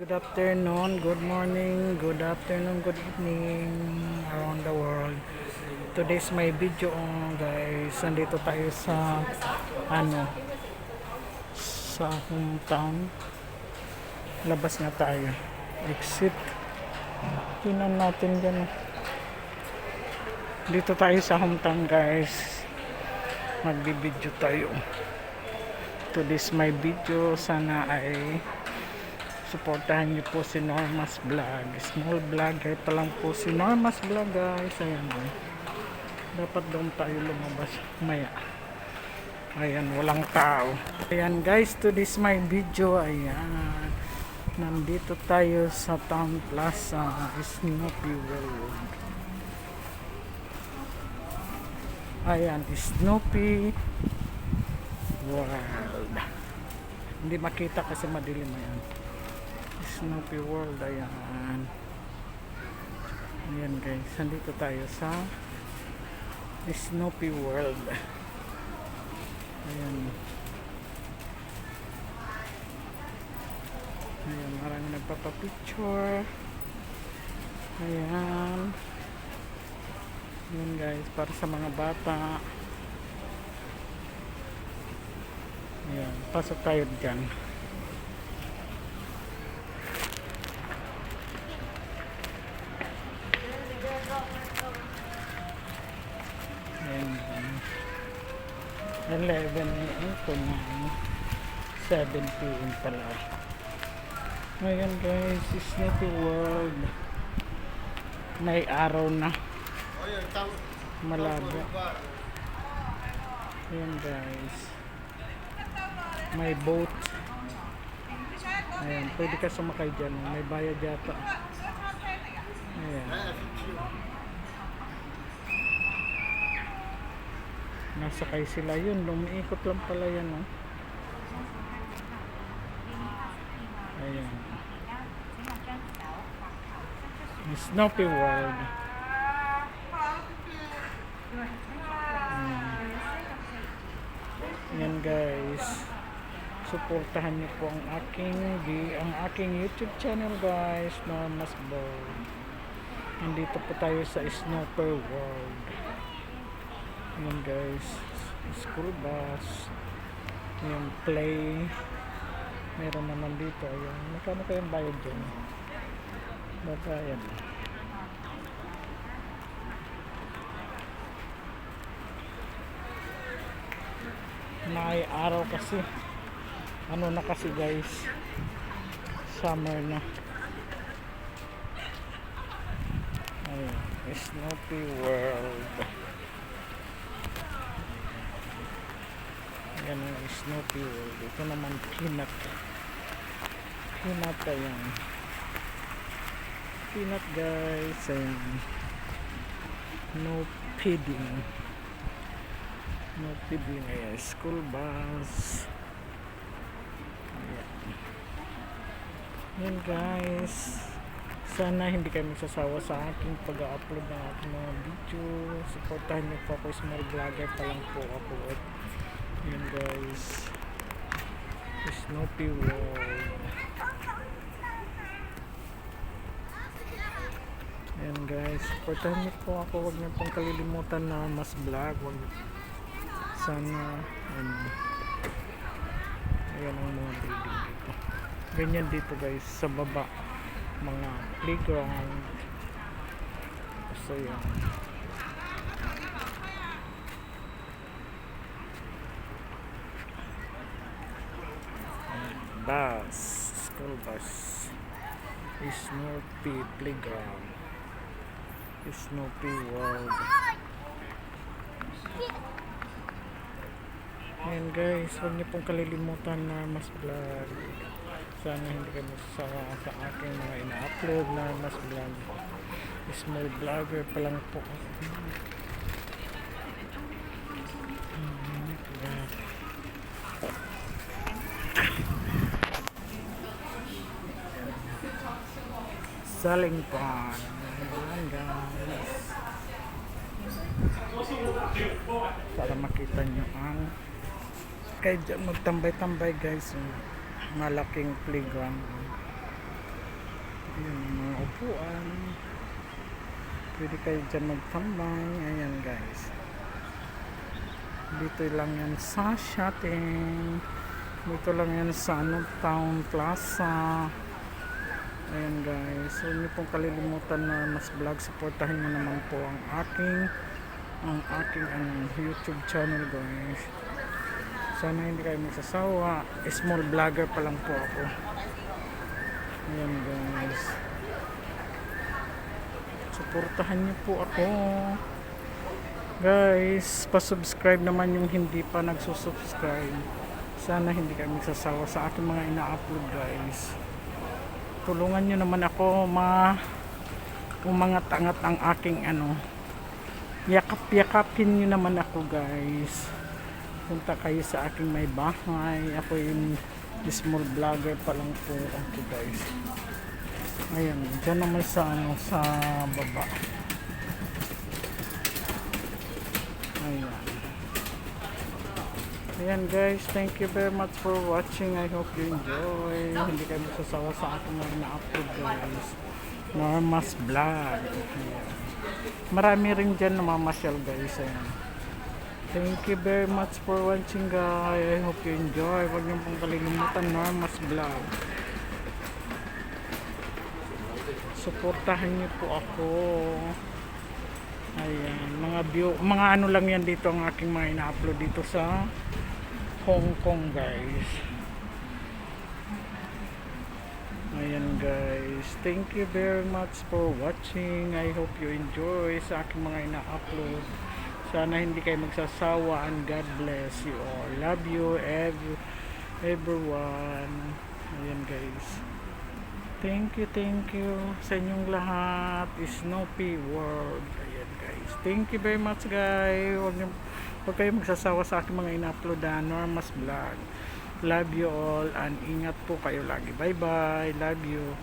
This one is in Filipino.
Good afternoon, good morning, good afternoon, good evening around the world. Today's my video guys. Nandito tayo sa ano sa hometown. Labas nga tayo. Exit. Tingnan natin dyan. Dito tayo sa hometown guys. Magbibideo tayo. Today's my video. Sana ay supportahan niyo po si Normas Vlog. Small vlogger pa lang po si Normas Vlog guys. Ayan. Dapat doon tayo lumabas maya. Ayan, walang tao. Ayan guys, to this my video. Ayan. Nandito tayo sa Town Plaza, Snoopy World. Ayan, Snoopy World. Hindi makita kasi madilim. Ayan. Snoopy World, ayan. Ayan guys, nandito tayo sa Snoopy World. Ayan. Ayan, marami nagpapapicture. Ayan. Ayan guys, para sa mga bata. Ayan, pasok tayo dyan. Ayan. 11 a.m. to 7 p.m. pala. Ayan guys, Snoopy World. May araw na. Malaga. Ayan guys. May boat. Ayan, pwede ka sumakay dyan. May bayad yata. Ayan. Nasakay sila yun. Lumiikot lang pala yan. Oh. Ayan. Snoopy World. Ayan guys. Suportahan niyo po ang aking YouTube channel guys. Normas Vlog. Nandito po tayo sa Snoopy World. Ayan guys, school bus. Ayan, play. Meron naman dito. Ayan, magkano kayang bayad dyan? Baka ayan. May araw kasi. Ano na kasi guys, summer na. Ayan, Snoopy World. Yan ang Snoopy World. Ito naman peanut. Peanut yan. Peanut guys. Ayan. No feeding. No feeding. Ayan. School bus. Ayan. Yan guys. Sana hindi kayo magsasawa sa aking pag-upload ng aking mga video. Supportahan niyo po ako. Small vlogger pa lang po ako. Ayan guys, Snoopy World. Ayan guys, supportahan niyo po ako. Huwag niyo pong kalilimutan na mas vlog. Huwag sana ayan ang mga building dito. Ganyan dito guys, sa baba mga playground. So yan. Bus, school bus. Snoopy Playground. Snoopy World. Ayan guys, huwag niyo pong kalilimutan na mas vlog. Sana hindi kayo masasawa sa aking mga ina-upload na mas vlog. Small vlogger pa lang po. Selling pond. Ayan guys. Para makita nyo ang kaya dyan magtambay-tambay guys. Malaking playground. Ayan, mga upuan. Pwede kayo dyan magtambay. Ayan guys. Dito lang yan sa shopping. Dito lang yan sa Town Plaza. Ayan guys. Huwag niyo pong kalilimutan na mas vlog. Supportahin niyo naman po ang aking YouTube channel guys. Sana hindi kayo magsasawa. Small vlogger pa lang po ako. Ayan guys. Suportahan niyo po ako. Guys, pa-subscribe naman yung hindi pa nagsusubscribe. Sana hindi kayo magsasawa sa aking mga ina-upload guys. Tulungan niyo naman ako umangat-angat ang aking yakap-yakapin niyo naman ako guys. Punta kayo sa aking may bahay. Ako yung small vlogger pa lang po ako guys. Ayan, dyan naman sa sa baba. Ayan. Ayan guys, thank you very much for watching. I hope you enjoy. Hindi kayo masasawa sa aking mga na-upload guys. Normas Vlog. Ayan. Marami rin dyan namamasyal guys. Ayan. Thank you very much for watching guys. I hope you enjoy. Huwag niyo pong kalilimutan Normas Vlog. Suportahan niyo po ako. Ayan, mga ano lang yan dito ang aking mga ina-upload dito sa Hong Kong guys. Ayan guys, thank you very much for watching. I hope you enjoy sa aking mga ina-upload. Sana hindi kayo magsasawa and God bless you all. Love you everyone. Ayan guys. Thank you sa inyong lahat. Snoopy World. Ayan guys. Thank you very much guys. Huwag kayo magsasawa sa aking mga ina-upload na Normas Vlog. Love you all and ingat po kayo lagi. Bye bye. Love you.